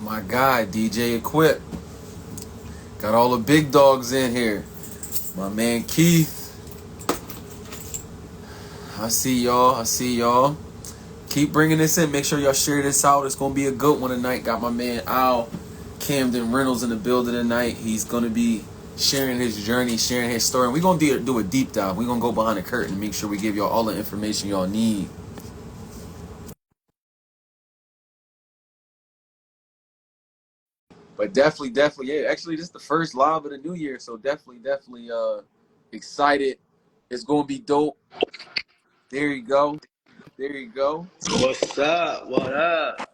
My guy, DJ Equip. Got all the big dogs in here. My man Keith. I see y'all. Keep bringing this in. Make sure y'all share this out. It's going to be a good one tonight. Got my man Al Camden Reynolds in the building tonight. He's going to be sharing his journey, sharing his story. And we're going to do a deep dive. We're going to go behind the curtain and make sure we give y'all all the information y'all need. But definitely, yeah. Actually, this is the first live of the new year, so definitely, excited. It's gonna be dope. There you go. What's up? What up?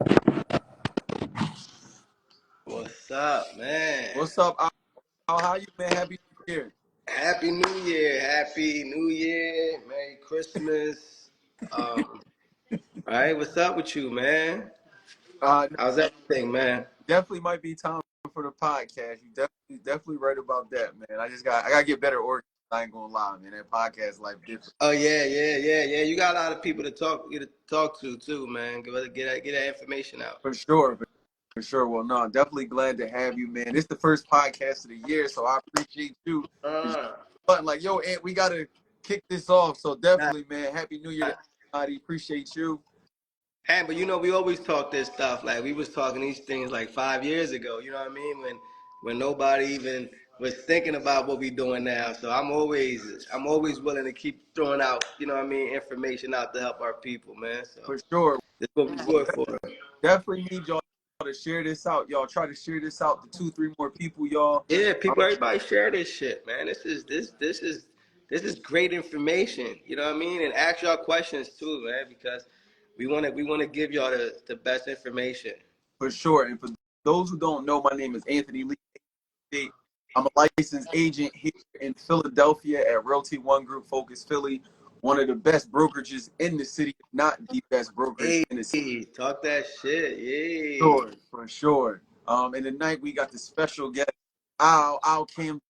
What's up, man? What's up, Al? How you, man? Happy New Year. Happy New Year. Happy New Year. Merry Christmas. All right, what's up with you, man? How's everything, man? Definitely might be time for the podcast. You definitely right about that, man. I gotta get better organized. I ain't gonna lie, man. That podcast life different. Oh yeah. You got a lot of people to talk to too, man. Get that information out. For sure. Well, no, I'm definitely glad to have you, man. This is the first podcast of the year, so I appreciate you. But like, yo, Ant, we gotta kick this off. So definitely, man, Happy New Year to everybody. Appreciate you. Hey, but you know, we always talk this stuff. Like we was talking these things like 5 years ago. You know what I mean? When nobody even was thinking about what we doing now. So I'm always willing to keep throwing out, you know what I mean, information out to help our people, man. So For sure. that's what we do it for. Definitely need y'all to share this out. Y'all try to share this out to 2-3 more people, y'all. Yeah, everybody share this shit, man. This is great information. You know what I mean? And ask y'all questions too, man, because we wanna give y'all the best information. For sure. And for those who don't know, my name is Anthony Lee. I'm a licensed agent here in Philadelphia at Realty One Group Focus Philly, one of the best brokerages in the city, if not the best brokerage in the city. Talk that shit, yeah. Sure, for sure. And tonight we got the special guest, Al Camden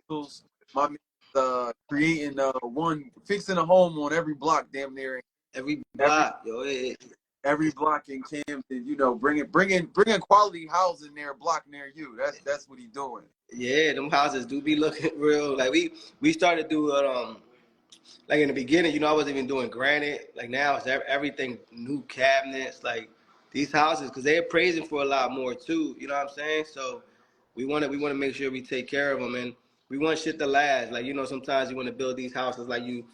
Reynolds. My man creating fixing a home on every block, damn near. Every block, every block in Camden, you know, bringing quality housing near a block near you. That's what he's doing. Yeah, them houses do be looking real. Like we started doing like in the beginning, you know, I wasn't even doing granite. Like now it's everything new cabinets. Like these houses, because they're praising for a lot more too. You know what I'm saying? So we want to make sure we take care of them, and we want shit to last. Like, you know, sometimes you want to build these houses like you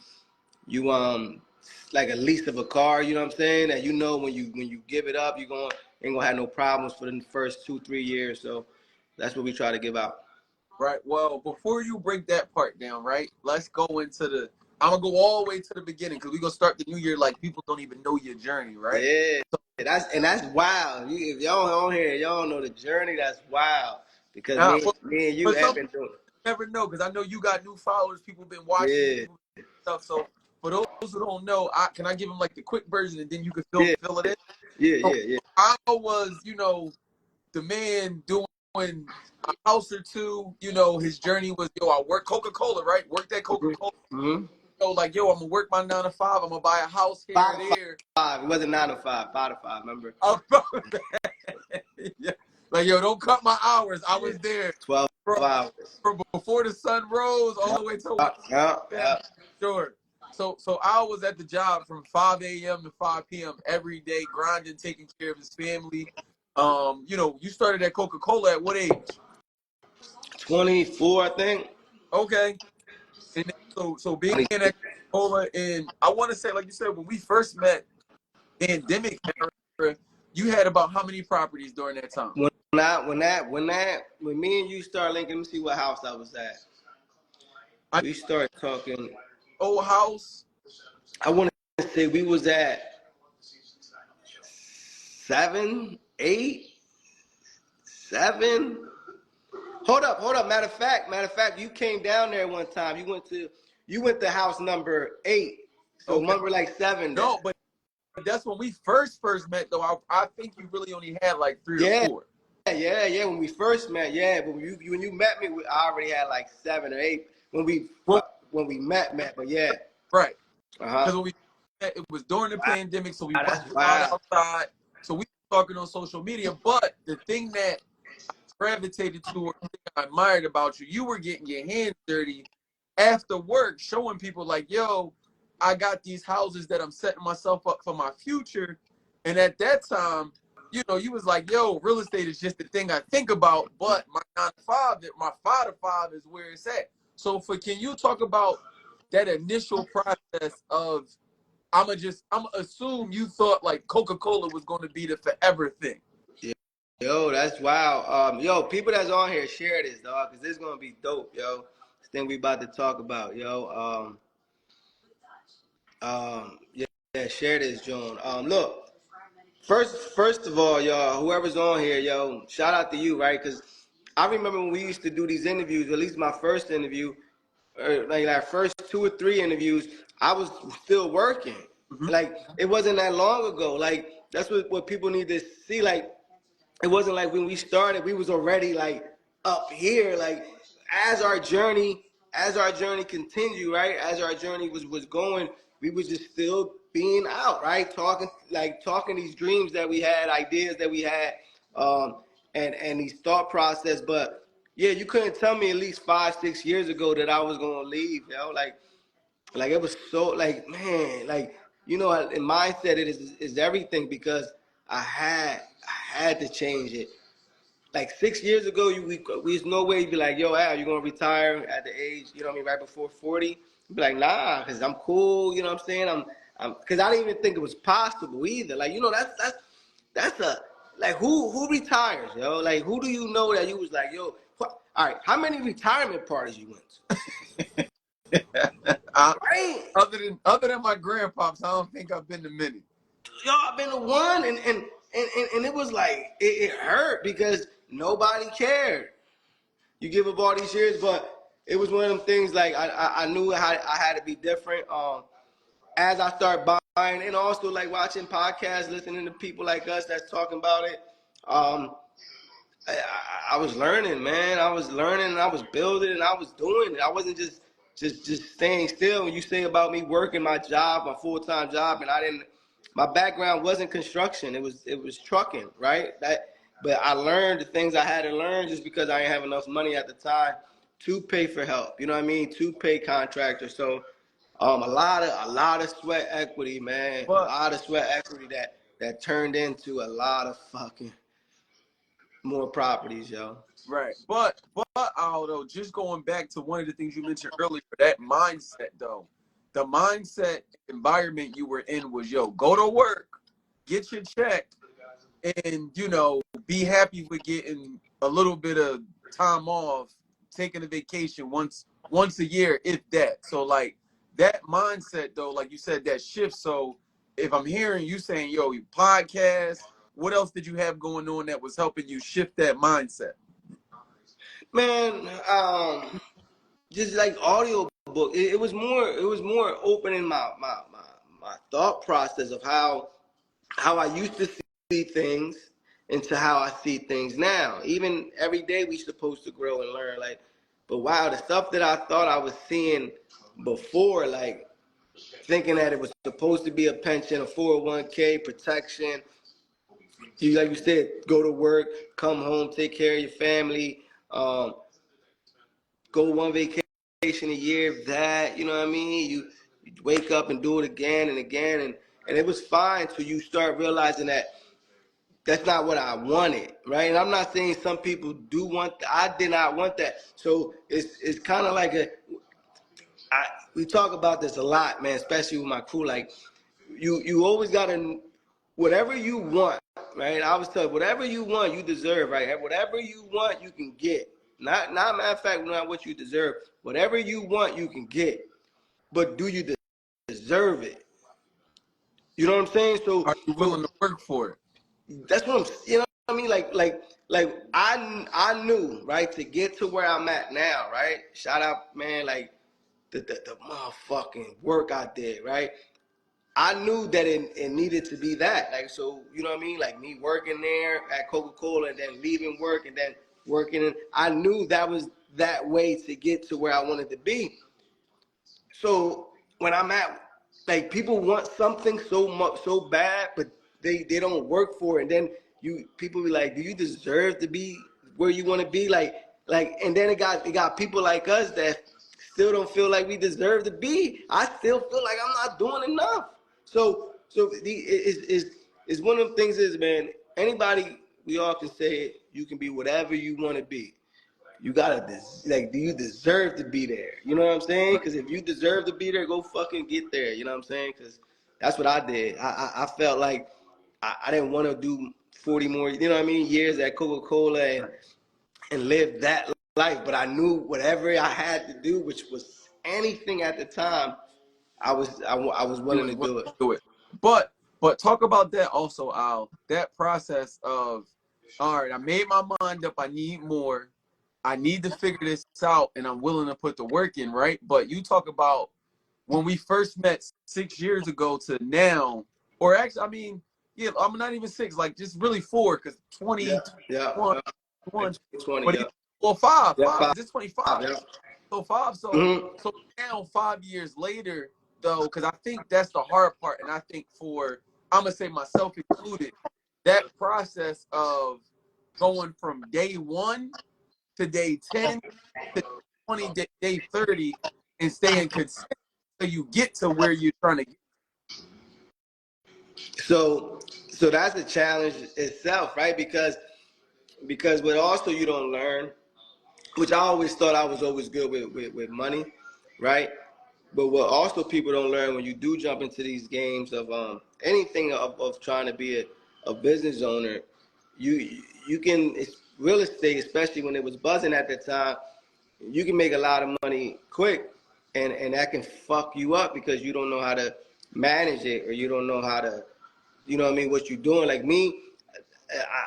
like a lease of a car. You know what I'm saying? That you know when you give it up, ain't gonna have no problems for the first 2-3 years. So that's what we try to give out. Right. Well, before you break that part down, right? Let's go into I'm gonna go all the way to the beginning because we're gonna start the new year like people don't even know your journey, right? Yeah. That's wild. If y'all on here, y'all don't know the journey. That's wild because me and you have been doing it. Never know because I know you got new followers. People been watching stuff. So for those who don't know, can I give them like the quick version and then you can fill it in? Yeah. I was, you know, the man doing a house or two. You know, his journey was, I work Coca-Cola, right? Worked at Coca-Cola. Mm-hmm. So like, I'm gonna work my 9 to 5. I'm gonna buy a house here and there. 5. It wasn't 9 to 5. 5 to 5. Remember? Oh, yeah. Like, don't cut my hours. I was there 12 hours from before the sun rose all the way to Sure. So I was at the job from 5 a.m. to 5 p.m. every day, grinding, taking care of his family. You started at Coca-Cola at what age? 24, I think. Okay. And so being at Coca-Cola, and I want to say, like you said, when we first met, pandemic era, you had about how many properties during that time? When me and you start linking, let me see what house I was at. We started talking. Old house. I want to say we was at 7, 8, 7. Hold up. Matter of fact, you came down there one time. You went to house number 8. So number like 7. No, but that's when we first met, though. I think you really only had like 3 or Yeah, 4. yeah. When we first met, yeah. But when you met me, I already had like 7 or 8 Well, when we met. But yeah. right. Uh-huh. Because when we met, it was during the pandemic, so we That's wasn't allowed wild. outside. So we were talking on social media. But the thing that gravitated to, or the thing I admired about you, you were getting your hands dirty after work, showing people like, yo, I got these houses that I'm setting myself up for my future. And at that time, you know, you was like, yo, real estate is just the thing I think about, but my 9 to 5, my 5 to 5 is where it's at. So can you talk about that initial process of, I'm assume you thought like Coca-Cola was going to be the forever thing. Yo, that's wild. Yo, people that's on here, share this, dog, because this is gonna be dope, yo. This thing we about to talk about, yo. Yeah, share this, John. Look, first of all, y'all, whoever's on here, yo, shout out to you, right? Because I remember when we used to do these interviews, at least my first interview, or like our first 2 or 3 interviews, I was still working. Mm-hmm. Like it wasn't that long ago. Like that's what people need to see. Like it wasn't like when we started, we was already like up here. Like as our journey, continued, right? As our journey was going, we was just still being out, right? Talking these dreams that we had, ideas that we had, and these thought process. But yeah, you couldn't tell me at least 5, 6 years ago that I was gonna leave, like it was so like, man, like, in mindset it is everything, because I had to change it. Like 6 years ago, there's no way you'd be like, yo, Al, you gonna retire at the age, right before 40? You'd be like, nah, cause I'm cool, you know what I'm saying? Cause I didn't even think it was possible either. Like, that's a, like, who retires, yo? Like, who do you know that you was like, yo, all right, how many retirement parties you went to? Right? Other than my grandpops, I don't think I've been to many. Yo, I've been to one, and it was like it hurt because nobody cared. You give up all these years, but it was one of them things. Like I knew I had to be different. As I start buying, and also like watching podcasts, listening to people like us that's talking about it. I was learning, man. I was learning, and I was building, and I was doing it. I wasn't just staying still. When you say about me working my job, my full-time job, and my background wasn't construction. It was trucking, right? But I learned the things I had to learn just because I didn't have enough money at the time to pay for help. You know what I mean? To pay contractors. So, a lot of sweat equity, man. A But lot of sweat equity that turned into a lot of fucking more properties, yo. right, but Aldo, just going back to one of the things you mentioned earlier, that mindset though, the mindset environment you were in was, yo, go to work, get your check, and be happy with getting a little bit of time off, taking a vacation once a year, if that. So like that mindset though, like you said, that shift. So if I'm hearing you saying, yo, you podcast, what else did you have going on that was helping you shift that mindset? Man, just like audio book. It was more opening my thought process of how I used to see things into how I see things now. Even every day we supposed to grow and learn. Like, but wow, the stuff that I thought I was seeing before, like thinking that it was supposed to be a pension, a 401k, protection. You, like you said, go to work, come home, take care of your family, go one vacation a year, that, you know what I mean? You wake up and do it again and again, and it was fine till you start realizing that that's not what I wanted, right? And I'm not saying some people do want, I did not want that. So it's kind of like we talk about this a lot, man, especially with my crew. Like, you always gotta, whatever you want, right? I was telling, whatever you want, you deserve, right? Whatever you want, you can get. Not matter of fact, not what you deserve. Whatever you want, you can get. But do you deserve it? You know what I'm saying? Are you willing to work for it? That's what I mean? Like I knew, right, to get to where I'm at now, right? Shout out, man, like the motherfucking work I did, right? I knew that it needed to be that. Like, so, you know what I mean? Like me working there at Coca-Cola and then leaving work and then working. I knew that was that way to get to where I wanted to be. So when I'm at, like, people want something so much, so bad, but they don't work for it. And then people be like, do you deserve to be where you want to be? And then it got people like us that still don't feel like we deserve to be. I still feel like I'm not doing enough. So it's one of them things is, man, anybody, we all can say it, you can be whatever you want to be. You gotta, do you deserve to be there? You know what I'm saying? Because if you deserve to be there, go fucking get there. You know what I'm saying? Because that's what I did. I felt like I didn't want to do 40 more, you know what I mean, years at Coca-Cola and live that life. But I knew whatever I had to do, which was anything at the time, I was willing to do it. But talk about that also, Al. That process of, all right, I made my mind up. I need more. I need to figure this out, and I'm willing to put the work in, right? But you talk about when we first met 6 years ago to now, or actually, I mean, yeah, I'm not even 6, like just really 4, because 20, Yeah. 21, 20, but yeah. well, five, Yeah, is this 25? yeah. So 5, Mm-hmm. so now 5 years later, though, because I think that's the hard part, and I think I'm gonna say myself included, that process of going from day 1 to day 10 to 20, day 30, and staying consistent so you get to where you're trying to get. So that's a challenge itself, right? Because what also you don't learn, which I always thought I was always good with money, right? But what also people don't learn when you do jump into these games of anything of trying to be a business owner, you can, it's real estate, especially when it was buzzing at the time, you can make a lot of money quick, and that can fuck you up because you don't know how to manage it, or you don't know how to, you know what I mean, what you're doing. Like me,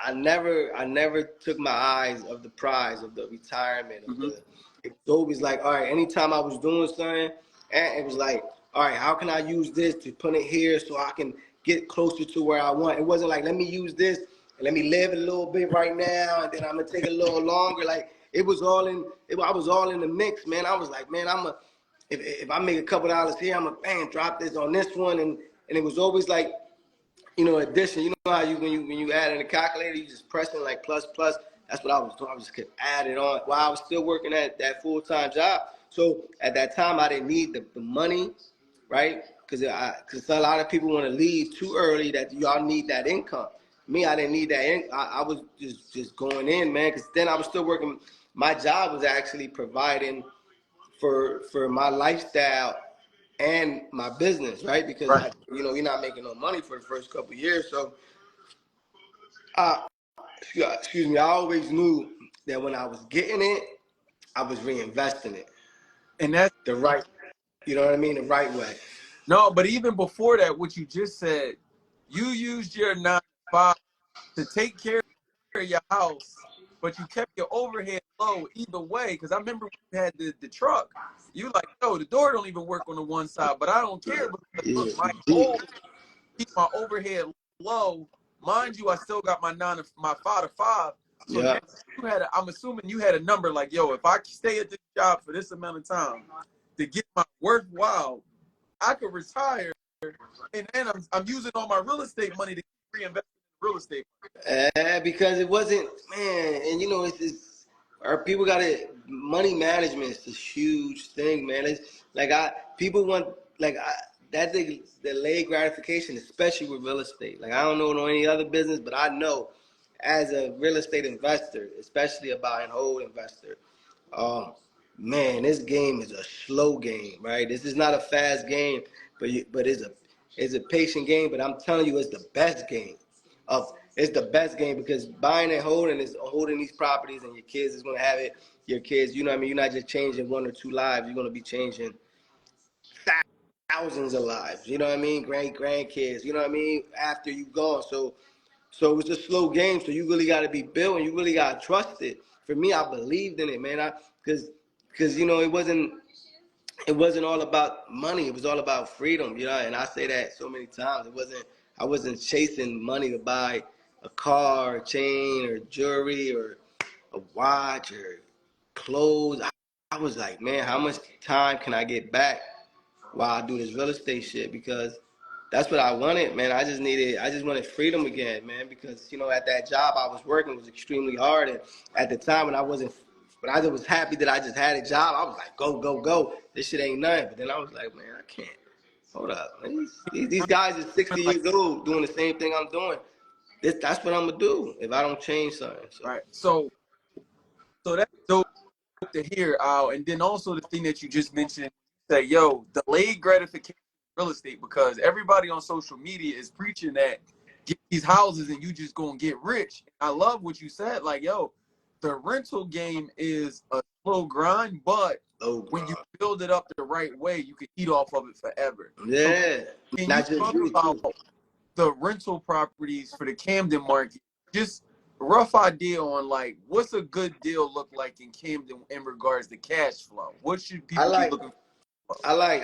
I never took my eyes of the prize of the retirement of the. It was always like, all right, anytime I was doing something, and it was like, all right, how can I use this to put it here so I can get closer to where I want? It wasn't like, let me use this and let me live a little bit right now, and then I'm gonna take a little longer. Like it was all in. I was all in the mix, man. I was like, man, if I make a couple dollars here, I'm gonna drop this on this one, and it was always like, you know, addition. You know how when you add in the calculator, you just pressing like plus plus. That's what I was doing. I just could add it on while I was still working at that full-time job. So at that time, I didn't need the money, right? Because a lot of people want to leave too early. That y'all need that income. Me, I didn't need that. I was just going in, man. Because then I was still working. My job was actually providing for my lifestyle and my business, right? Because Right. you're not making no money for the first couple of years. So, excuse me, I always knew that when I was getting it, I was reinvesting it And that's the right, you know what I mean, the right way. no, but even before that, what you just said, you used your 9 to 5 to take care of your house, but you kept your overhead low either way. Because I remember when you had the truck, you like, yo, the door don't even work on the one side, but I don't care because Yeah, look, my goal is to keep my overhead low. Mind you, I still got my 5 to 5. So yeah. now I'm assuming you had a number like, yo, if I stay at this job for this amount of time to get my worthwhile, I could retire, and then I'm using all my real estate money to reinvest in real estate. Because it wasn't, man, and our people got it. Money management is a huge thing, man. It's like people want that delayed gratification, especially with real estate. Like I don't know any other business, but I know as a real estate investor, especially a buy and hold investor, um, man, this game is a slow game, right? This is not a fast game, but it's a patient game. But I'm telling you, it's the best game. It's the best game because buying and holding is holding these properties, and your kids is gonna have it. Your kids, you know what I mean. You're not just changing 1 or 2 lives. You're gonna be changing thousands of lives. You know what I mean? Grandkids. You know what I mean? After you gone, so it's a slow game. So you really got to be built, and you really got to trust it. For me, I believed in it, man. Because it wasn't. it wasn't all about money. It was all about freedom, you know. And I say that so many times. I wasn't chasing money to buy a car, a chain, or jewelry, or a watch, or clothes. I was like, man, how much time can I get back while I do this real estate shit? Because that's what I wanted, man. I just wanted freedom again, man. Because at that job I was working was extremely hard, and at the time when I was happy that I just had a job, I was like, go, go, go. This shit ain't nothing. But then I was like, man, I can't. Hold up, man. These guys are 60 Like, years old doing the same thing I'm doing. That's what I'm gonna do if I don't change something. So. right. So that's dope to hear, Al. And then also the thing that you just mentioned, say, yo, delayed gratification in real estate, because everybody on social media is preaching that get these houses and you just gonna get rich. I love what you said. Like, yo, the rental game is a slow grind, but when you build it up the right way, you can eat off of it forever. Yeah. So can you Not just talk you about too. the rental properties for the Camden market? Just a rough idea on like what's a good deal look like in Camden in regards to cash flow. What should I people be like looking for? I like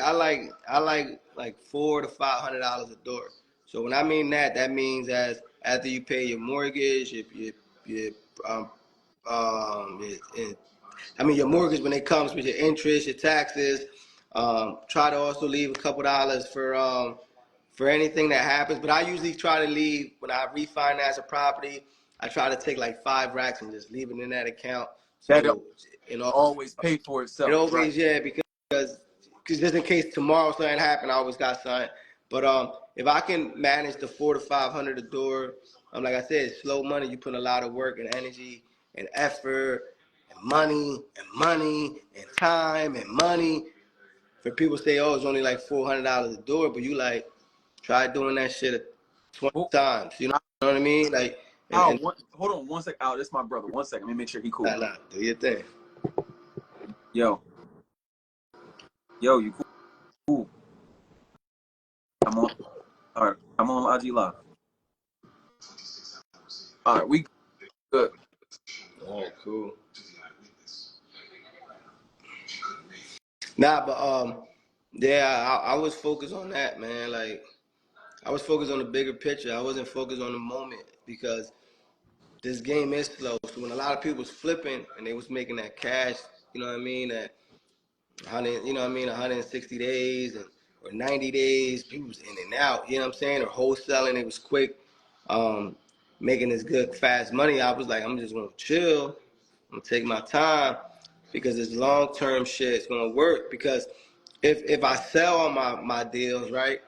like $400 to $500 a door. So when I mean that, that means as after you pay your mortgage, your um I mean your mortgage when it comes with your interest, your taxes. Try to also leave a couple dollars for anything that happens. But I usually try to leave when I refinance a property. I try to take like 5 racks and just leave it in that account. That So always pay for it itself, right? always, yeah, because just in case tomorrow something happen, I always got something. But if I can manage the 400 to 500 a door, like I said, it's slow money. You put a lot of work and energy and effort and money and time and money. For people to say, oh, it's only like $400 a door, but you like try doing that shit 20 Well, times. You know what I mean? Like, and hold on one second. Al, this is my brother. 1 second. Let me make sure he cool. nah, do your thing. Yo, you cool. I'm on. All right, I'm on IG Live. All right, we good. All right, cool. Nah, but yeah, I was focused on that, man. Like, I was focused on the bigger picture. I wasn't focused on the moment because this game is slow. So when a lot of people was flipping and they was making that cash, you know what I mean, at 100, 160 days or 90 days, people was in and out, you know what I'm saying, or wholesaling, it was quick, um, making this good fast money. I was like, I'm just gonna chill. I'm gonna take my time because this long term shit is gonna work. Because if I sell all my deals, right,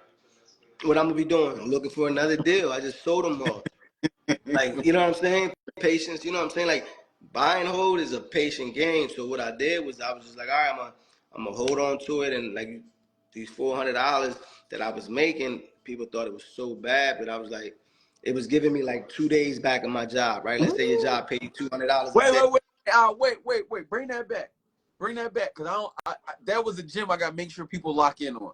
what I'm gonna be doing? I'm looking for another deal. I just sold them all. Like, you know what I'm saying? Patience, you know what I'm saying? Like, buy and hold is a patient game. So what I did was I was just like, all right, I'm gonna hold on to it. And like these $400 that I was making, people thought it was so bad, but I was like, it was giving me like 2 days back of my job, right? Let's say your job paid you $200 a day. Wait. Bring that back. Bring that back, cause that was a gym I got to make sure people lock in on.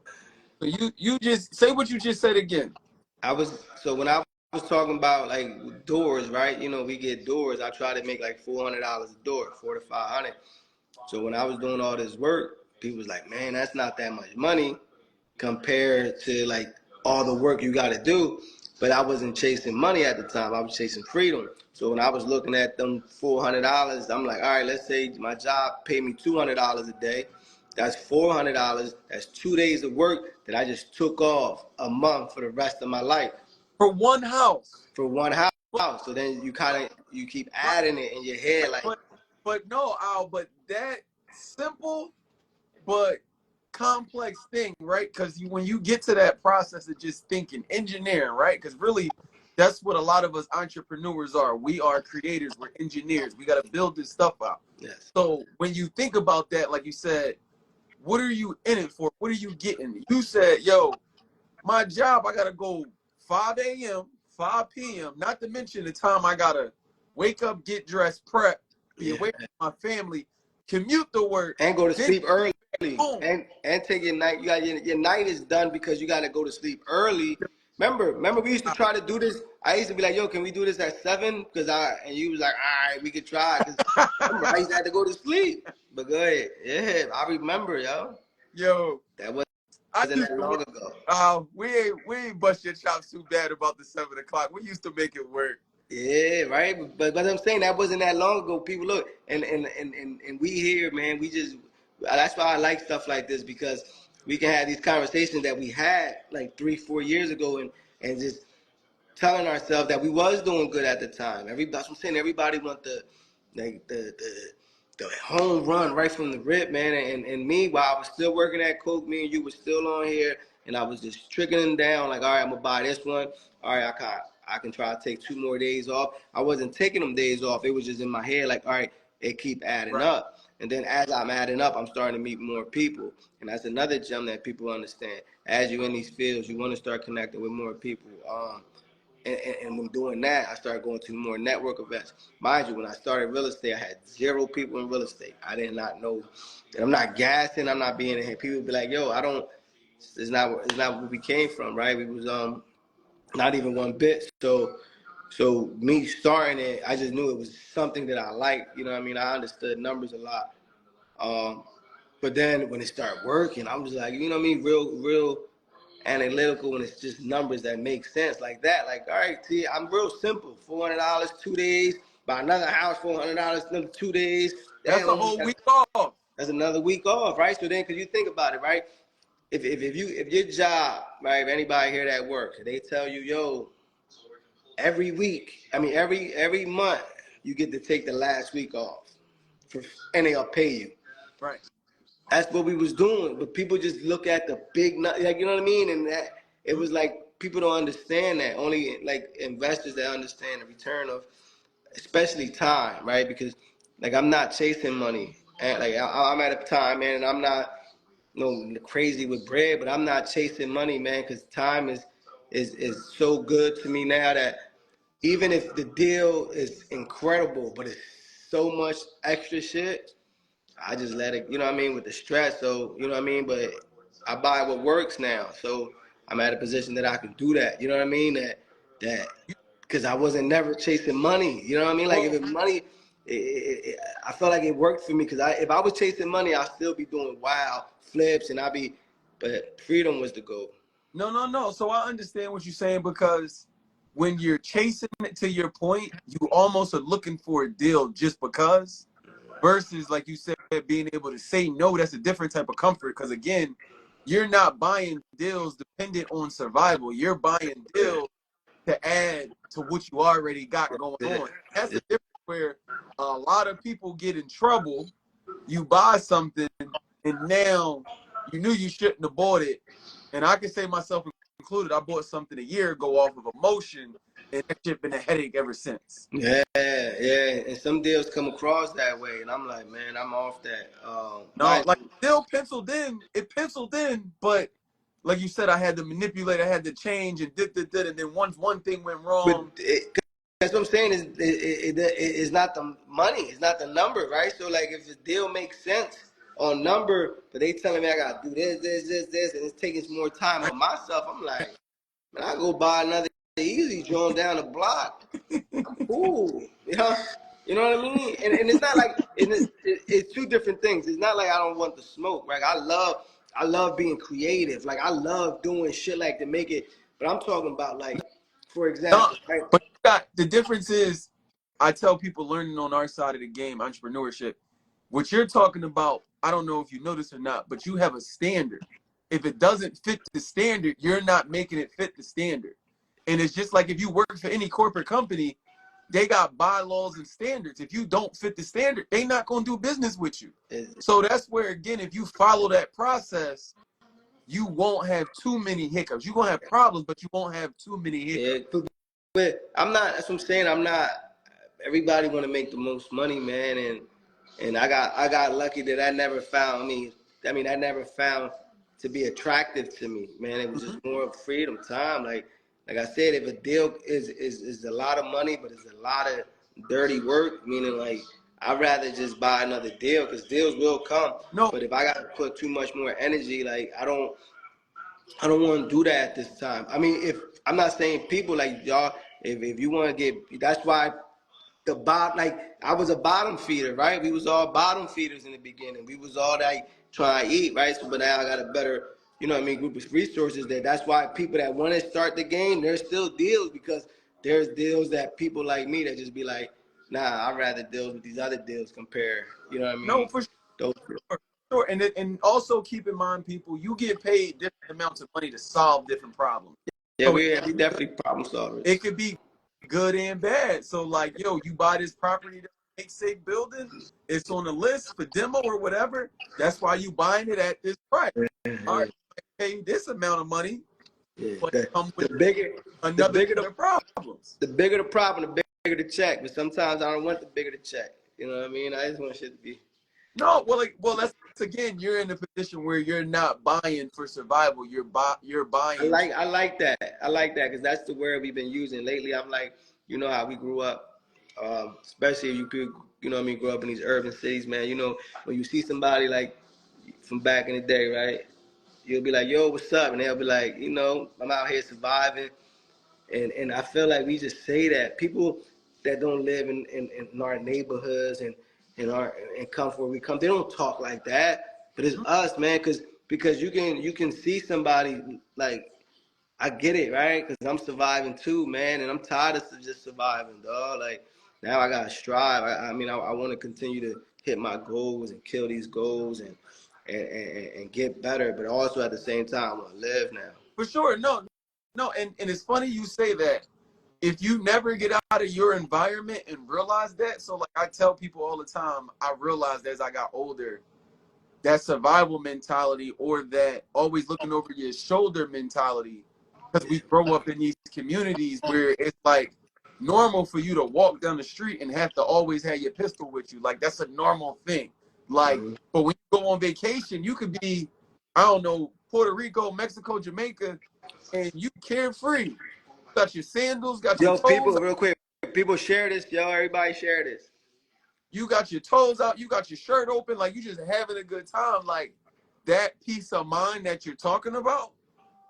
So you just say what you just said again. When I was talking about like doors, right? You know, we get doors. I try to make like $400 a door, 400 to 500. So when I was doing all this work, people was like, man, that's not that much money compared to like all the work you got to do. But I wasn't chasing money at the time. I was chasing freedom. So when I was looking at them $400, I'm like, all right, let's say my job paid me $200 a day. That's $400. That's 2 days of work that I just took off a month for the rest of my life. For one house. For one house. So then you keep adding it in your head like. But no, Al. But that simple, but complex thing, right? Because when you get to that process of just thinking, engineering, right? Because really, that's what a lot of us entrepreneurs are. We are creators. We're engineers. We got to build this stuff out. Yes. So when you think about that, like you said, what are you in it for? What are you getting? You said, yo, my job, I got to go 5 a.m., 5 p.m., not to mention the time I got to wake up, get dressed, prep, be away from my family, commute to work. And go to sleep early. And take your night. You got your night is done because you got to go to sleep early. Remember, we used to try to do this. I used to be like, "Yo, can we do this at 7?" And you was like, "All right, we could try." Because I used to have to go to sleep. But go ahead, yeah, I remember, yo. Yo, That I wasn't used that to long work. ago. We ain't bust your chops too bad about the 7 o'clock. We used to make it work. Yeah, right. But I'm saying that wasn't that long ago. People look and we here, man. We just that's why I like stuff like this because we can have these conversations that we had like 3-4 years ago and just telling ourselves that we was doing good at the time. That's what I'm saying. Everybody want the home run right from the rip, man. And me, while I was still working at Coke, me and you were still on here, and I was just trickling down. Like, all right, I'm gonna buy this one. All right, I can try to take 2 more days off. I wasn't taking them days off. It was just in my head, like, all right, it keep adding Right. up. And then as I'm adding up, I'm starting to meet more people. And that's another gem that people understand. As you're in these fields, you want to start connecting with more people. And when doing that, I started going to more network events. Mind you, when I started real estate, I had 0 people in real estate. I did not know. And I'm not gassing. I'm not being in here. People would be like, "Yo, I don't." It's not where we came from, right? We was not even one bit. So me starting it, I just knew it was something that I liked. You know what I mean? I understood numbers a lot. But then when it started working, I was like, you know what I mean? Real analytical when it's just numbers that make sense like that. Like, all right, see, I'm real simple. $400, 2 days. Buy another house, $400, another 2 days. That's a Damn, whole week off. that's another week off, right? So then, because you think about it, right? If your job, right? If anybody here that works, they tell you, yo, every week, I mean, every month, you get to take the last week off, and they'll pay you. Right. That's what we was doing, but people just look at the big, like you know what I mean, and that it was like people don't understand that. Only like investors that understand the return of, especially time, right? Because like I'm not chasing money, and like I'm at a time, man, and I'm not crazy with bread, but I'm not chasing money, man, because time is so good to me now that even if the deal is incredible, but it's so much extra shit. I just let it, you know what I mean, with the stress. So, you know what I mean? But I buy what works now. So I'm at a position that I can do that. You know what I mean? That, because I wasn't never chasing money. You know what I mean? Like if Well, it money, I felt like it worked for me because if I was chasing money, I'd still be doing wild flips and but freedom was the goal. no. So I understand what you're saying because when you're chasing it to your point, you almost are looking for a deal just because. Versus, like you said, being able to say no, that's a different type of comfort. Because again, you're not buying deals dependent on survival. You're buying deals to add to what you already got going on. That's the difference where a lot of people get in trouble. You buy something and now you knew you shouldn't have bought it. And I can say myself included, I bought something a year ago off of emotion, and that shit been a headache ever since. Yeah, yeah. And some deals come across that way. And I'm like, man, I'm off that. No, like still penciled in. It penciled in, but like you said, I had to manipulate. I had to change and did. And then once one thing went But wrong, that's what I'm saying is it's not the money, it's not the number, right? So like if the deal makes sense on number, but they telling me I gotta do this, and it's taking some more time on myself, I'm like, man, I go buy another easy joint down the block. I'm cool, you know what I mean? And it's not like it's two different things. It's not like I don't want the smoke, right? I love being creative, like I love doing shit like to make it. But I'm talking about like, for no, example, right? but you got the difference is I tell people learning on our side of the game, entrepreneurship, what you're talking about, I don't know if you know this or not, but you have a standard. If it doesn't fit the standard, you're not making it fit the standard. And it's just like if you work for any corporate company, they got bylaws and standards. If you don't fit the standard, they not going to do business with you. So that's where, again, if you follow that process, you won't have too many hiccups. You're going to have problems, but you won't have too many hiccups. Yeah, but I'm not. That's what I'm saying. I'm not. Everybody want to make the most money, man, and I got lucky that I never found me. I mean, I never found to be attractive to me, man. It was just more freedom, time. Like I said, if a deal is a lot of money, but it's a lot of dirty work, meaning like I'd rather just buy another deal because deals will come. No, But if I got to put too much more energy, like I don't want to do that at this time. I mean, if I'm not saying people like y'all, if you want to get, that's why like I was a bottom feeder, right? We was all bottom feeders in the beginning. We was all like try and eat, right? So, but now I got a better, you know what I mean, group of resources there. That's why people that want to start the game, there's still deals because there's deals that people like me that just be like, nah, I'd rather deal with these other deals compare, you know what I No, mean? for Those, sure. And also keep in mind, people, you get paid different amounts of money to solve different problems. yeah, So we definitely problem solvers. it could be good and bad. So like, yo, you buy this property that makes safe building, it's on the list for demo or whatever. That's why you buying it at this price. All right, pay this amount of money, Yeah, but come the with bigger, the another bigger set of problems. the bigger the problem, the bigger the check. But sometimes I don't want the bigger the check. You know what I mean? I just want shit to be. No, well, that's again, you're in a position where you're not buying for survival. You're buying. I like that. I like that because that's the word we've been using lately. I'm like, you know how we grew up, especially if you could, you know what I mean, grow up in these urban cities, man. You know, when you see somebody like from back in the day, right? You'll be like, yo, what's up? And they'll be like, you know, I'm out here surviving. And I feel like we just say that people that don't live in our neighborhoods and come from where we come, they don't talk like that. But it's us, man, because you can see somebody like I get it, right? Because I'm surviving too, man, and I'm tired of just surviving, dog. Like now I gotta strive. I mean, I want to continue to hit my goals and kill these goals and get better, but also at the same time I want to live now. For sure. No, and it's funny you say that. If you never get out of your environment and realize that, so like I tell people all the time, I realized as I got older, that survival mentality or that always looking over your shoulder mentality, because we grow up in these communities where it's like normal for you to walk down the street and have to always have your pistol with you. Like that's a normal thing. Like, Mm-hmm. but when you go on vacation, you could be, I don't know, Puerto Rico, Mexico, Jamaica, and you carefree. Got your sandals, got your Yo, toes people, out, real quick, people share this. Yo, everybody share this. you got your toes out, you got your shirt open, like you just having a good time. Like that peace of mind that you're talking about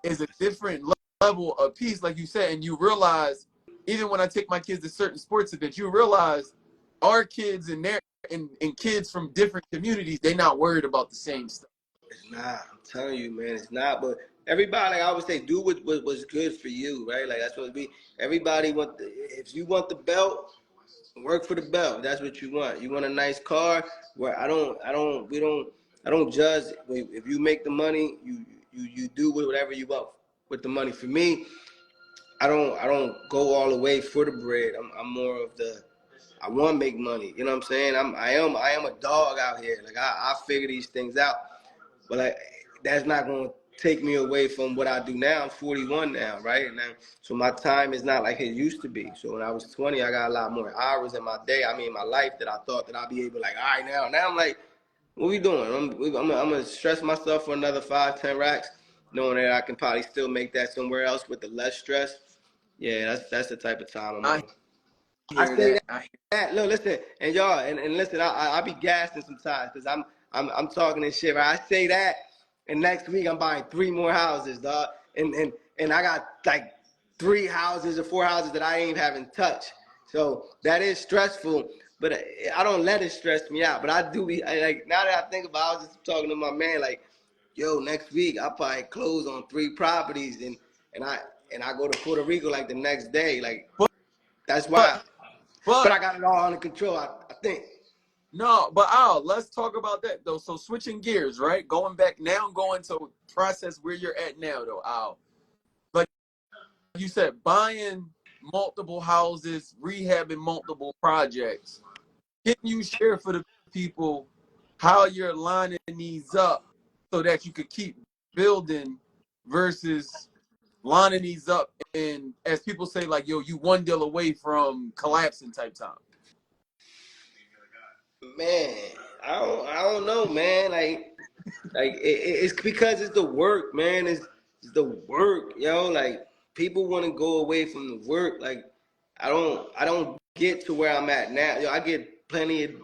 is a different level of peace, like you said. And you realize, even when I take my kids to certain sports events, you realize our kids and their and kids from different communities, they're not worried about the same stuff. It's not. I'm telling you, man, it's not. But everybody, like I always say, do what was good for you, right? Like that's what it be. Everybody if you want the belt, work for the belt. That's what you want. You want a nice car. Where I don't judge. If you make the money, you do whatever you want with the money. For me, I don't go all the way for the bread. I'm more of the I want to make money. You know what I'm saying? I am a dog out here. Like I figure these things out. But like that's not gonna take me away from what I do now. I'm 41 now, right? Now, so my time is not like it used to be. So when I was 20, I got a lot more hours in my day. I mean, my life that I thought that I'd be able, like, all right, now I'm like, what we doing? I'm gonna stress myself for another 5, 10 racks, knowing that I can probably still make that somewhere else with the less stress. Yeah, that's the type of time I'm I on. I hear say that. that. Look, listen, and y'all, and listen, I be gassing sometimes because I'm talking this shit. Right? I say that, and next week I'm buying 3 more houses, dog, and I got like 3 houses or 4 houses that I ain't having touched. So that is stressful, but I don't let it stress me out. But I do be like now that I think about, it, I was just talking to my man like, yo, next week I probably close on 3 properties, and I go to Puerto Rico like the next day, like But that's but why. But I but got it all under control, I think. no, but Al, let's talk about that though. So switching gears, right? Going back now, going to process where you're at now, though, Al. Like you said, buying multiple houses, rehabbing multiple projects. Can you share for the people how you're lining these up so that you could keep building versus lining these up and, as people say, like, yo, you one deal away from collapsing type time? Man, I don't know, man. It's because it's the work, man. It's the work, yo. Like people want to go away from the work. Like I don't get to where I'm at now. Yo, I get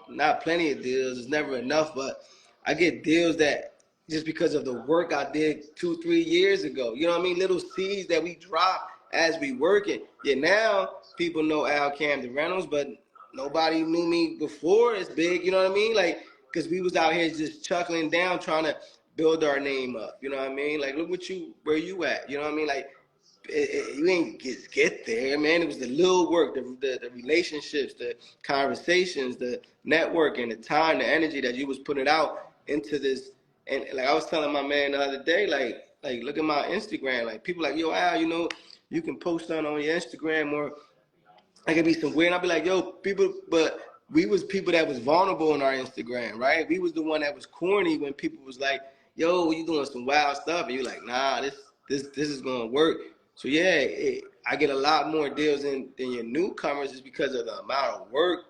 not plenty of deals. It's never enough, but I get deals that just because of the work I did 2, 3 years ago. You know what I mean? Little seeds that we drop as we working. Yeah, now people know Al Camden Reynolds, but nobody knew me before. It's big. You know what I mean? Like because we was out here just chuckling down trying to build our name up. You know what I mean? Like, look where you at. You know what I mean? Like, you ain't get there, man. It was the little work, the relationships, the conversations, the networking, the time, the energy that you was putting out into this. And like I was telling my man the other day, like look at my Instagram. Like people like, yo, Al, you can post on your Instagram, or I could be some weird. And I'll be like, yo, people, but we was people that was vulnerable on our Instagram, right? We was the one that was corny when people was like, yo, you doing some wild stuff, and you like, nah, this is gonna work. So yeah, I get a lot more deals than your newcomers just because of the amount of work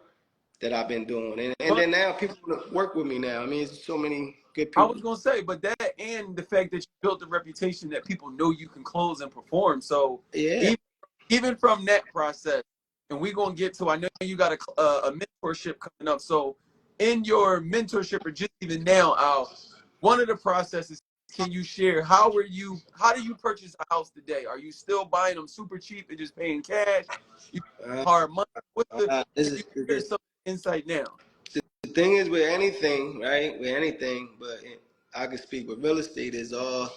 that I've been doing, and then now people work with me now. I mean, it's so many good people. I was gonna say, but that and the fact that you built a reputation that people know you can close and perform. So yeah, even from that process, and we're gonna get to. I know you got a mentorship coming up. So in your mentorship, or just even now, Al, one of the processes. Can you share how do you purchase a house today? Are you still buying them super cheap and just paying cash? You hard money? Can you share some insight now? The thing is with anything, right? With anything, but I can speak with real estate is all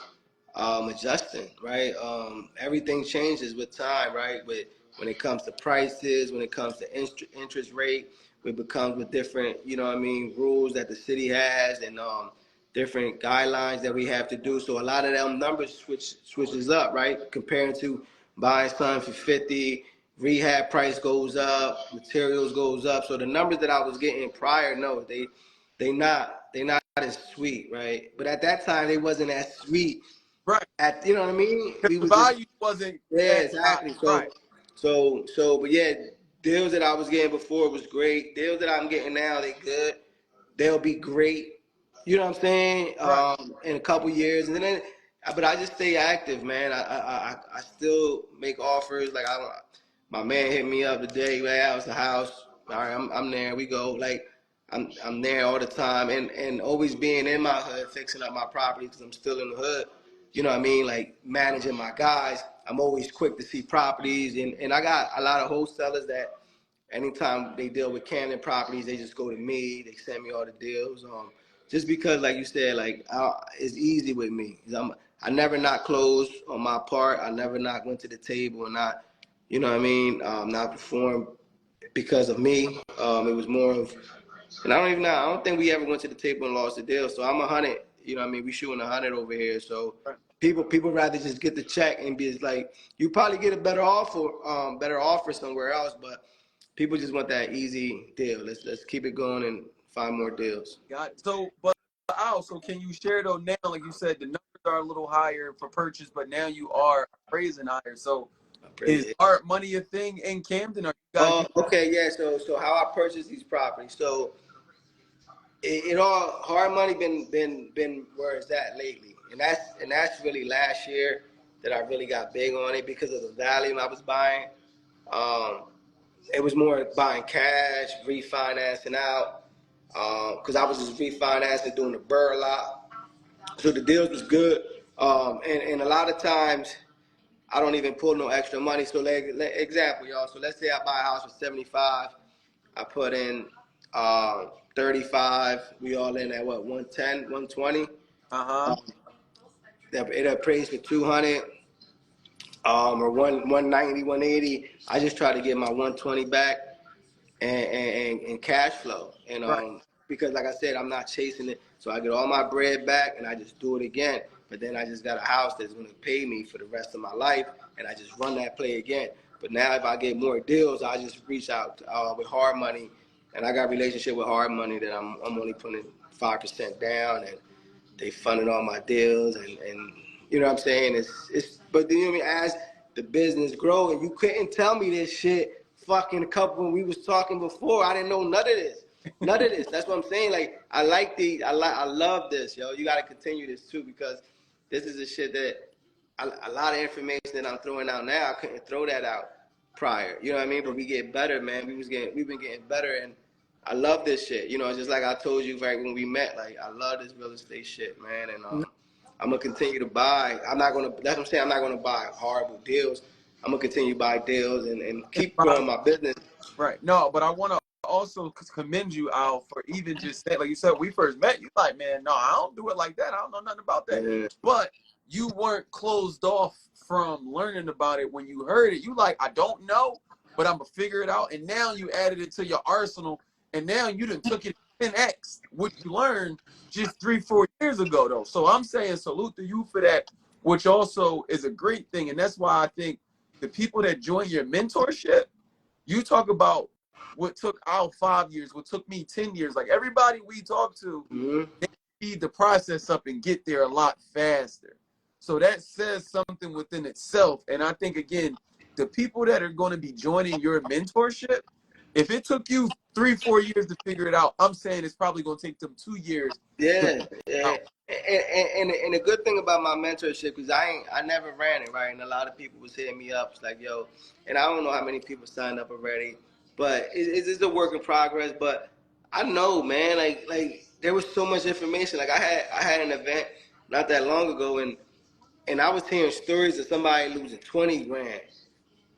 adjusting, right? Everything changes with time, right? When it comes to prices, when it comes to interest rate, it becomes with different, rules that the city has, and different guidelines that we have to do. So a lot of them numbers switches up, right? Comparing to buying something for 50, rehab price goes up, materials goes up. So the numbers that I was getting prior, no, they not as sweet, right? But at that time they wasn't as sweet. Right. You know what I mean? We the value wasn't exactly. Right. But yeah, deals that I was getting before was great. Deals that I'm getting now, they good. They'll be great. You know what I'm saying? Right. In a couple years, and then, but I just stay active, man. I still make offers. Like my man hit me up today. Like, how's the house? All right, I'm there. We go. Like I'm there all the time, and always being in my hood, fixing up my property because I'm still in the hood. You know what I mean? Like managing my guys. I'm always quick to see properties, and I got a lot of wholesalers that anytime they deal with Camden properties, they just go to me. They send me all the deals. Just because, like you said, it's easy with me. I never not closed on my part. I never not went to the table and not, you know what I mean, not performed because of me. It was more of, and I don't think we ever went to the table and lost the deal. So I'm 100. You know what I mean? We shooting 100 over here. So people rather just get the check and be like, you probably get a better offer somewhere else, but people just want that easy deal. Let's keep it going and find more deals. Got it. So, but also, can you share though now? Like you said, the numbers are a little higher for purchase, but now you are appraising higher. So, is art money a thing in Camden? Or you guys okay, yeah. So how I purchase these properties. So it all hard money been where it's at lately, and that's really last year that I really got big on it because of the value I was buying. It was more buying cash, refinancing out, because I was just refinancing, doing the burr a lot. So the deals was good, and a lot of times I don't even pull no extra money. So example, y'all. So let's say I buy a house for 75, I put in 35. We all in at what, 110, 120. It appraised for 200. Or 190, 180. I just try to get my 120 back and cash flow. And because like I said, I'm not chasing it. So I get all my bread back and I just do it again. But then I just got a house that's gonna pay me for the rest of my life, and I just run that play again. But now if I get more deals, I just reach out with hard money, and I got a relationship with hard money that I'm only putting 5% down, and they funding all my deals, and you know what I'm saying? But you know what I mean? As the business grow, and you couldn't tell me this shit fucking a couple when we was talking before. I didn't know none of this. None of this. That's what I'm saying. Like I love this, yo. You gotta continue this too, because this is the shit that a lot of information that I'm throwing out now, I couldn't throw that out prior. You know what I mean? But we get better, man. We've been getting better, and I love this shit. You know, just like I told you right when we met, like I love this real estate shit, man. And I'm gonna continue to buy. That's what I'm saying. I'm not gonna buy horrible deals. I'm gonna continue to buy deals and keep growing my business. Right. No, but I want to also commend you, Al, for even just saying, like you said, we first met, you like, man, no, I don't do it like that. I don't know nothing about that. Yeah. But you weren't closed off from learning about it when you heard it. You like, I don't know, but I'm going to figure it out. And now you added it to your arsenal. And now you done took it 10x what you learned just 3-4 years ago, though. So I'm saying salute to you for that, which also is a great thing. And that's why I think the people that join your mentorship, you talk about what took Al 5 years, what took me 10 years. Like everybody we talk to, they speed the process up and get there a lot faster. So that says something within itself. And I think, again, the people that are going to be joining your mentorship, if it took you 3-4 years to figure it out, I'm saying it's probably going to take them 2 years to Yeah, figure it yeah. out. And the good thing about my mentorship, because I never ran it, right? And a lot of people was hitting me up, it's like, yo, and I don't know how many people signed up already, but it's a work in progress. But I know, man, like there was so much information. Like I had an event not that long ago, and I was hearing stories of somebody losing 20 grand,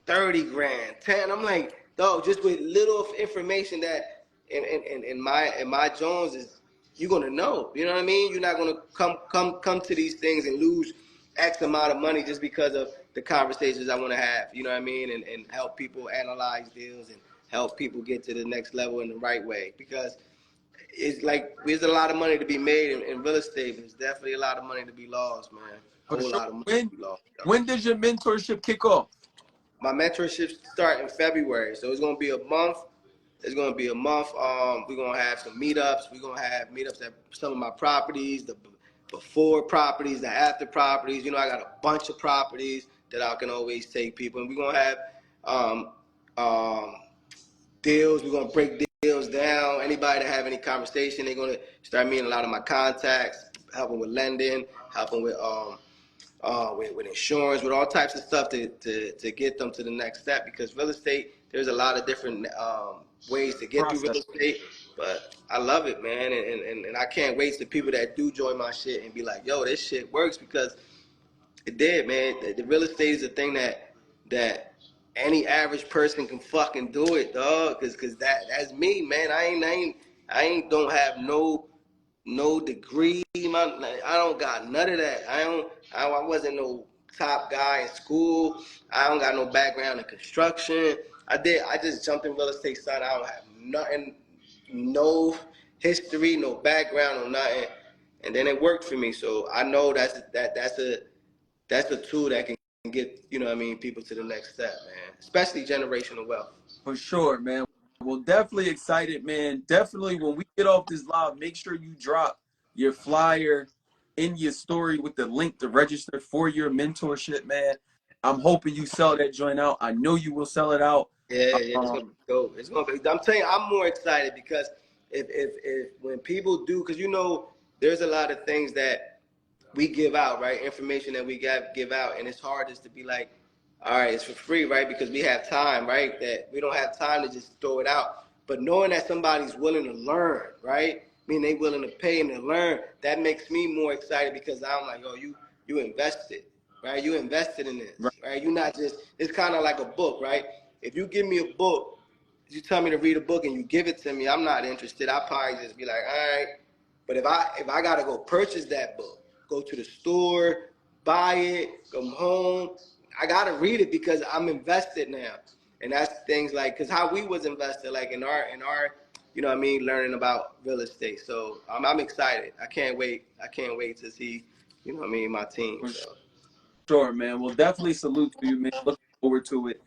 30 grand, 10. I'm like, dog, just with little information that in my Jones is you're gonna know. You know what I mean? You're not gonna come to these things and lose X amount of money just because of the conversations I want to have. You know what I mean? And help people analyze deals and help people get to the next level in the right way. Because it's like there's a lot of money to be made in real estate, but there's definitely a lot of money to be lost, man. A For whole sure. lot of money When, to be lost. when does your mentorship kick off? My mentorship start in February, so it's gonna be a month. It's gonna be a month. We're gonna have some meetups. We're gonna have meetups at some of my properties, the before properties, the after properties. You know, I got a bunch of properties that I can always take people, and we're gonna have um, um, deals. We're gonna break deals down. Anybody that have any conversation, they're gonna start meeting a lot of my contacts, helping with lending, helping with insurance, with all types of stuff to get them to the next step. Because real estate, there's a lot of different ways to get through real Process. estate. But I love it, man, and I can't wait to people that do join my shit and be like, yo, this shit works, because it did, man. The real estate is a thing that any average person can fucking do it, dog. Cause that's me, man. I ain't don't have no degree, man. I don't got none of that. I wasn't no top guy in school. I don't got no background in construction. I just jumped in real estate, son. I don't have nothing, no history, no background, no nothing. And then it worked for me. So I know that's a tool that can get, you know what I mean, people to the next step, man. Especially generational wealth. For sure, man. Well, definitely excited, man. Definitely when we get off this live, make sure you drop your flyer in your story with the link to register for your mentorship, man. I'm hoping you sell that joint out. I know you will sell it out. Yeah, it's gonna be Um, dope. It's gonna be. I'm telling you, I'm more excited because if when people do, because you know, there's a lot of things that we give out, right? Information that we give out, and it's hard just to be like, all right, it's for free, right? Because we have time, right? That we don't have time to just throw it out. But knowing that somebody's willing to learn, right? I mean, they willing to pay and to learn. That makes me more excited because I'm like, oh, you invested, right? You invested in right, this, right? You're not just. It's kind of like a book, right? If you give me a book, you tell me to read a book and you give it to me, I'm not interested. I probably just be like, all right. But if I gotta go purchase that book, go to the store, buy it, come home, I gotta read it because I'm invested now. And that's things like, cause how we was invested, like in our, you know what I mean, learning about real estate. So I'm excited. I can't wait. I can't wait to see, you know what I mean, my team. for So sure, man. Well, definitely salute to you, man. Looking forward to it.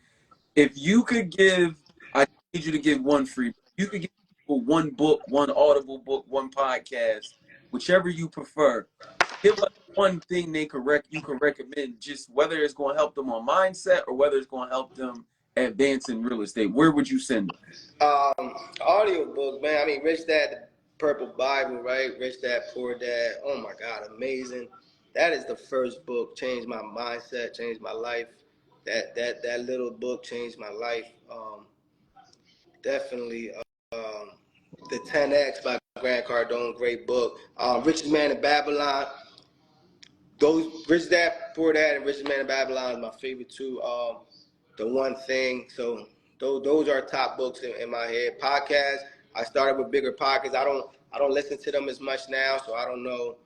If you could give, I need you to give one free. You could give people one book, one Audible book, one podcast, whichever you prefer. Give us one thing you can recommend, just whether it's going to help them on mindset or whether it's going to help them advance in real estate. Where would you send them? audio book, man. I mean, Rich Dad, the Purple Bible, right? Rich Dad, Poor Dad. Oh my God, amazing. That is the first book. Changed my mindset, changed my life. That little book changed my life. Definitely. The 10X by Grant Cardone, great book. Richest Man in Babylon. Those Rich Dad, Poor Dad, and Richest Man in Babylon is my favorite two. The One Thing. So those are top books in my head. Podcasts. I started with bigger podcasts. I don't listen to them as much now, so I don't know.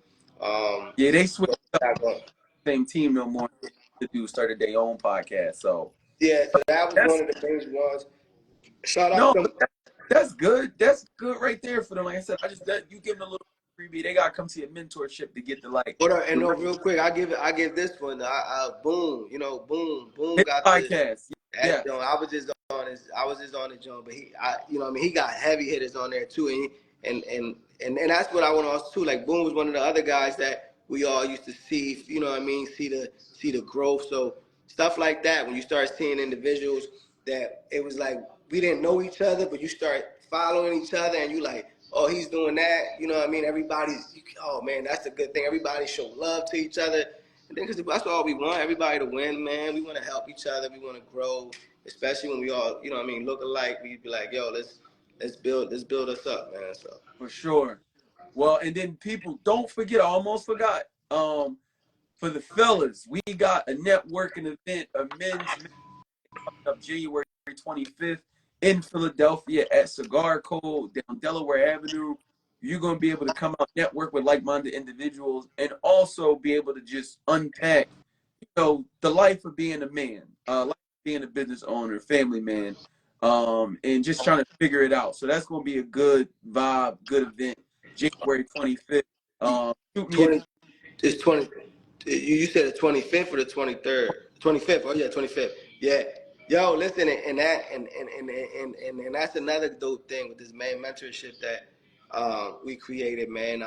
Yeah, they switched up What's going. the same team no more. The dude started their own podcast. So Yeah, so that was that's one of the things was shout out no, to but that's good. That's good right there for them. Like I said, you give them a little freebie. They gotta come to your mentorship to get the like hold on, and the no, real quick, I give this one. Boom, Boom his got the podcast. that Yeah, joint. I was just on his joint, but he got heavy hitters on there too, and that's what I want to also too. Like Boom was one of the other guys that we all used to see, see the growth. So stuff like that, when you start seeing individuals that it was like we didn't know each other, but you start following each other, and you like, oh, he's doing that. Oh man, that's a good thing. Everybody show love to each other. And then, because that's all we want, everybody to win, man. We want to help each other. We want to grow, especially when we all, look alike. We be like, yo, let's build us up, man. So for sure. Well, and then people don't forget. I almost forgot. For the fellas, we got a networking event, a men's up January 25th in Philadelphia at Cigar Code down Delaware Avenue. You're going to be able to come out, network with like-minded individuals, and also be able to just unpack, the life of being a man, life of being a business owner, family man, and just trying to figure it out. So that's going to be a good vibe, good event, January 25th. Shoot me 20, it's 20. You said the 25th or the 23rd? 25th. Oh yeah, 25th. Yeah. Yo, listen, and that's another dope thing with this man mentorship that we created, man.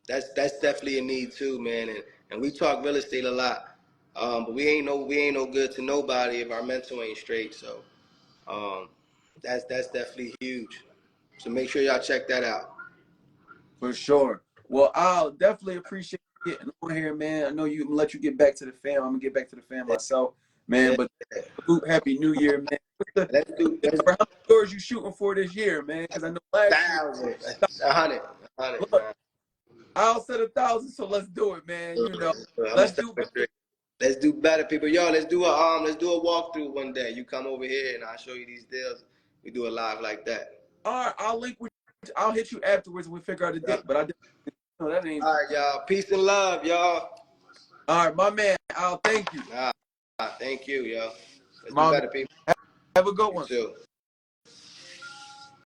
That's definitely a need too, man. And we talk real estate a lot, but we ain't no good to nobody if our mental ain't straight. So that's definitely huge. So make sure y'all check that out. For sure. Well, I'll definitely appreciate you getting on here, man. I know you let you get back to the fam. I'm gonna get back to the fam myself, man. Yeah. But happy New Year, man. Let's do let's How many doors you shooting for this year, man? Because I know last year, 1,000, 100, look, man. I'll set 1,000, so let's do it, man. I'm gonna Let's start do with better. let's do better, people. Yo, let's do a walkthrough one day. You come over here and I'll show you these deals. We do it live like that. All right, I'll link with you. I'll hit you afterwards and we figure out a Yeah. date. But I definitely know that ain't. All right, y'all. Peace and love, y'all. All right, my man. I'll thank you. Thank you, yo. Let's do My man. better, people. Have a good You one. too.